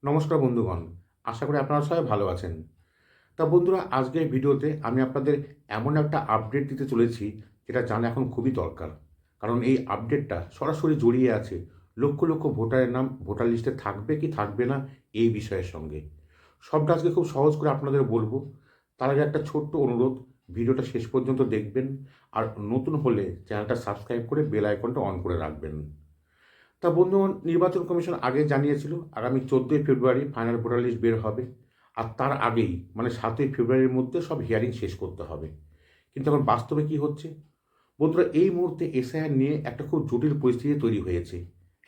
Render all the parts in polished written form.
নমস্কার বন্ধুগণ, আশা করি আপনারা সবাই ভালো আছেন। তা বন্ধুরা, আজকের ভিডিওতে আমি আপনাদের এমন একটা আপডেট দিতে চলেছি যেটা জানা এখন খুবই দরকার। কারণ এই আপডেটটা সরাসরি জড়িয়ে আছে লক্ষ লক্ষ ভোটারের নাম ভোটার লিস্টে থাকবে কি থাকবে না এই বিষয়ের সঙ্গে। সবটা আজকে খুব সহজ করে আপনাদের বলবো। তার আগে একটা ছোট্ট অনুরোধ, ভিডিওটা শেষ পর্যন্ত দেখবেন আর নতুন হলে চ্যানেলটা সাবস্ক্রাইব করে বেল আইকনটা অন করে রাখবেন। তা বন্ধুগণ, নির্বাচন কমিশন আগে জানিয়েছিল আগামী 14ই ফেব্রুয়ারি ফাইনাল ভোটার লিস্ট বের হবে। আর তার আগেই মানে 7ই ফেব্রুয়ারির মধ্যে সব হিয়ারিং শেষ করতে হবে। কিন্তু এখন বাস্তবে কি হচ্ছে? বন্ধুরা, এই মুহূর্তে এসআইআর নিয়ে একটা খুব জটিল পরিস্থিতি তৈরি হয়েছে।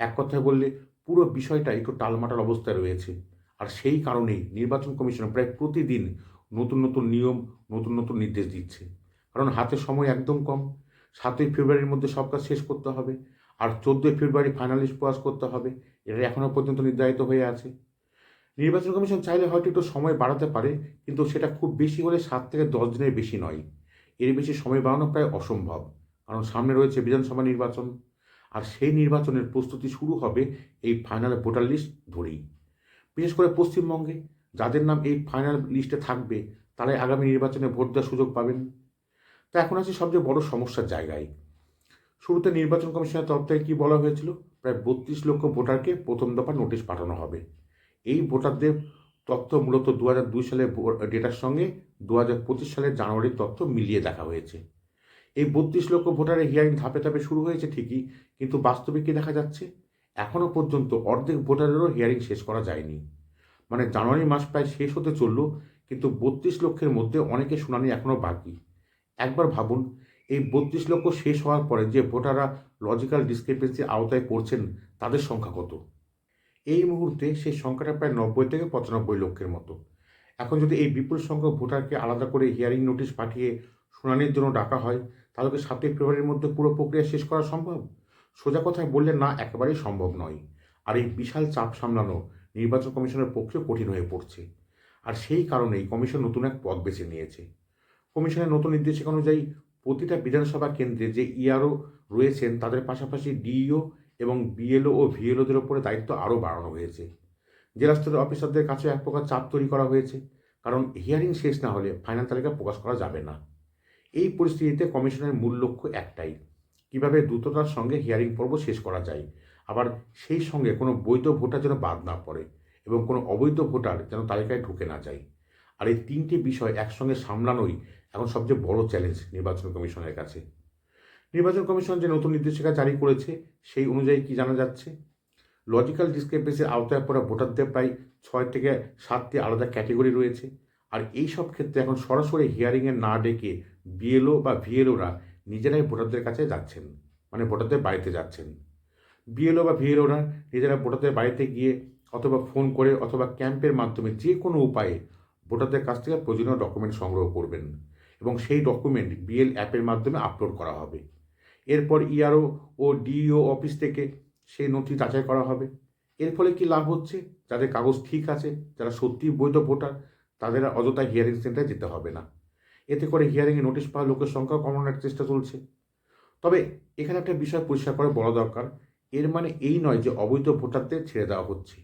এক কথায় বললে পুরো বিষয়টা একটু টালমাটাল অবস্থায় রয়েছে। আর সেই কারণেই নির্বাচন কমিশন প্রায় প্রতিদিন নতুন নতুন নিয়ম, নতুন নতুন নির্দেশ দিচ্ছে। কারণ হাতে সময় একদম কম। 7ই ফেব্রুয়ারির মধ্যে সব কাজ শেষ করতে হবে। আর 14ই ফেব্রুয়ারি ফাইনাল লিস্ট পাস করতে হবে। এটা এখনও পর্যন্ত নির্ধারিত হয়ে আছে। নির্বাচন কমিশন চাইলে হয়তো একটু সময় বাড়াতে পারে, কিন্তু সেটা খুব বেশি হলে 7 থেকে 10 দিনের বেশি নয়। এর বেশি সময় বাড়ানো প্রায় অসম্ভব। কারণ সামনে রয়েছে বিধানসভা নির্বাচন। আর সেই নির্বাচনের প্রস্তুতি শুরু হবে এই ফাইনাল ভোটার লিস্ট ধরেই। বিশেষ করে পশ্চিমবঙ্গে যাদের নাম এই ফাইনাল লিস্টে থাকবে তারাই আগামী নির্বাচনে ভোট দেওয়ার সুযোগ পাবেন। তা এখন আছে সবচেয়ে বড় সমস্যার জায়গায়। শুরুতে নির্বাচন কমিশনের তরফ থেকে কী বলা হয়েছিল? প্রায় 32 লক্ষ ভোটারকে প্রথম দফা নোটিশ পাঠানো হবে। এই ভোটারদের তথ্য মূলত 2002 সালের ডেটার সঙ্গে 2025 সালের জানুয়ারির তথ্য মিলিয়ে দেখা হয়েছে। এই 32 লক্ষ ভোটারের হিয়ারিং ধাপে ধাপে শুরু হয়েছে ঠিকই, কিন্তু বাস্তবে কী দেখা যাচ্ছে? এখনও পর্যন্ত অর্ধেক ভোটারেরও হিয়ারিং শেষ করা যায়নি। মানে জানুয়ারি মাস প্রায় শেষ হতে চলল, কিন্তু 32 লক্ষের মধ্যে অনেকের শুনানি এখনও বাকি। একবার ভাবুন, এই 32 লক্ষ শেষ হওয়ার পরে যে ভোটাররা লজিক্যাল ডিসক্রিপেন্সির আওতায় পড়ছেন তাদের সংখ্যা কত? এই মুহূর্তে সেই সংখ্যাটা প্রায় 90 থেকে 95 লক্ষের মতো। এখন যদি এই বিপুল সংখ্যক ভোটারকে আলাদা করে হিয়ারিং নোটিশ পাঠিয়ে শুনানির জন্য ডাকা হয়, তাহলে কি 7ই ফেব্রুয়ারির মধ্যে পুরো প্রক্রিয়া শেষ করা সম্ভব? সোজা কথায় বললে না, একেবারেই সম্ভব নয়। আর এই বিশাল চাপ সামলানো নির্বাচন কমিশনের পক্ষে কঠিন হয়ে পড়ছে। আর সেই কারণেই কমিশন নতুন এক পথ বেছে নিয়েছে। কমিশনের নতুন নির্দেশিকা অনুযায়ী প্রতিটা বিধানসভা কেন্দ্রে যে ইআরও রয়েছেন তাদের পাশাপাশি ডিইও এবং বিএলও ও ভিএলওদের ওপরে দায়িত্ব আরও বাড়ানো হয়েছে। জেলা স্তরের অফিসারদের কাছে এক প্রকার চাপ তৈরি করা হয়েছে, কারণ হিয়ারিং শেষ না হলে ফাইনাল তালিকা প্রকাশ করা যাবে না। এই পরিস্থিতিতে কমিশনের মূল লক্ষ্য একটাই: কীভাবে দ্রুততার সঙ্গে হিয়ারিং পর্ব শেষ করা যায়, আবার সেই সঙ্গে কোনো বৈধ ভোটার যেন বাদ না পড়ে এবং কোনো অবৈধ ভোটার যেন তালিকায় ঢুকে না যায়। আর এই তিনটি বিষয় একসঙ্গে সামলানোই এখন সবচেয়ে বড় চ্যালেঞ্জ নির্বাচন কমিশনের কাছে। নির্বাচন কমিশন যে নতুন নির্দেশিকা জারি করেছে সেই অনুযায়ী কি জানা যাচ্ছে? লজিক্যাল ডিসক্রিপেন্সির আওতায় পড়া ভোটারদের প্রায় 6 থেকে 7টি আলাদা ক্যাটেগরি রয়েছে। আর এই সব ক্ষেত্রে এখন সরাসরি হিয়ারিংয়ে না ডেকে বিএলও বা ভিএলওরা নিজেরাই ভোটারদের কাছে যাচ্ছেন, মানে ভোটারদের বাড়িতে যাচ্ছেন। বিএলও বা ভিএলওরা নিজেরা ভোটারদের বাড়িতে গিয়ে অথবা ফোন করে অথবা ক্যাম্পের মাধ্যমে যে কোনো উপায়ে ভোটারদের কাছ থেকে প্রয়োজনীয় ডকুমেন্ট সংগ্রহ করবেন এবং সেই ডকুমেন্ট বিএল অ্যাপের মাধ্যমে আপলোড করা হবে। এরপর ইআরও ও ডিইও অফিস থেকে সেই নথি যাচাই করা হবে। এর ফলে কি লাভ হচ্ছে? যাদের কাগজ ঠিক আছে, যারা সত্যিই বৈধ ভোটার, তাদের আর অযথা হিয়ারিং সেন্টারে যেতে হবে না। এতে করে হিয়ারিংয়ে নোটিশ পাওয়া লোকের সংখ্যাও কমানোর চেষ্টা চলছে। তবে এখানে একটা বিষয় পরিষ্কার করে বলা দরকার, এর মানে এই নয় যে অবৈধ ভোটারদের ছেড়ে দেওয়া হচ্ছে,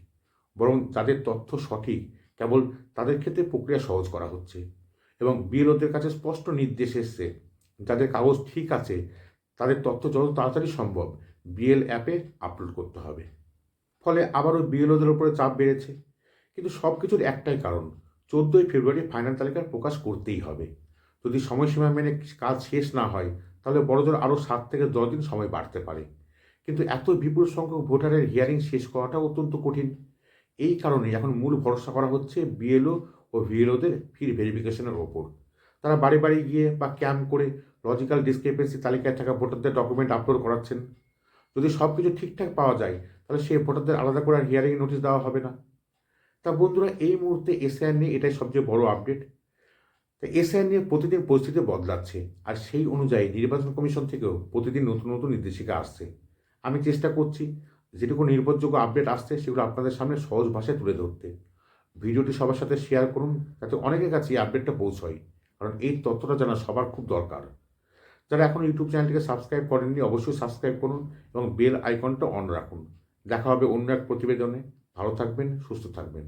বরং যাদের তথ্য সঠিক কেবল তাদের ক্ষেত্রে প্রক্রিয়া সহজ করা হচ্ছে। এবং বিএলওদের কাছে স্পষ্ট নির্দেশ এসছে, যাদের কাগজ ঠিক আছে তাদের তথ্য যত তাড়াতাড়ি সম্ভব বিএল অ্যাপে আপলোড করতে হবে। ফলে আবারও বিএলওদের উপরে চাপ বেড়েছে। কিন্তু সব কিছুর একটাই কারণ, 14ই ফেব্রুয়ারি ফাইনাল তালিকার প্রকাশ করতেই হবে। যদি সময়সীমা মেনে কাজ শেষ না হয় তাহলে বড়জোর আরও 7 থেকে 10 দিন সময় বাড়তে পারে। কিন্তু এত বিপুল সংখ্যক ভোটারের হিয়ারিং শেষ করাটাও অত্যন্ত কঠিন। এই কারণেই এখন মূল ভরসা করা হচ্ছে বিএলও ও ভিএলওদের ভেরিফিকেশনের ওপর। তারা বাড়ি বাড়ি গিয়ে বা ক্যাম্প করে লজিক্যাল ডিসক্রিপেন্সি তালিকায় থাকা ভোটারদের ডকুমেন্ট আপলোড করাচ্ছেন। যদি সব কিছু ঠিকঠাক পাওয়া যায় তাহলে সেই ভোটারদের আলাদা করে আর হিয়ারিং নোটিশ দেওয়া হবে না। তা বন্ধুরা, এই মুহূর্তে এসআইআর নিয়ে এটাই সবচেয়ে বড় আপডেট। তা এসআইআর নিয়ে প্রতিদিন পরিস্থিতি বদলাচ্ছে, আর সেই অনুযায়ী নির্বাচন কমিশন থেকেও প্রতিদিন নতুন নতুন নির্দেশিকা আসছে। আমি চেষ্টা করছি যেটুকু নির্ভরযোগ্য আপডেট আসছে সেগুলো আপনাদের সামনে সহজ ভাষায় তুলে ধরতে। ভিডিওটি সবার সাথে শেয়ার করুন যাতে অনেকের কাছে এই আপডেটটা পৌঁছয়, কারণ এই তথ্যটা জানা সবার খুব দরকার। যারা এখন ইউটিউব চ্যানেলটিকে সাবস্ক্রাইব করেননি অবশ্যই সাবস্ক্রাইব করুন এবং বেল আইকনটা অন রাখুন। দেখা হবে অন্য এক প্রতিবেদনে। ভালো থাকবেন, সুস্থ থাকবেন।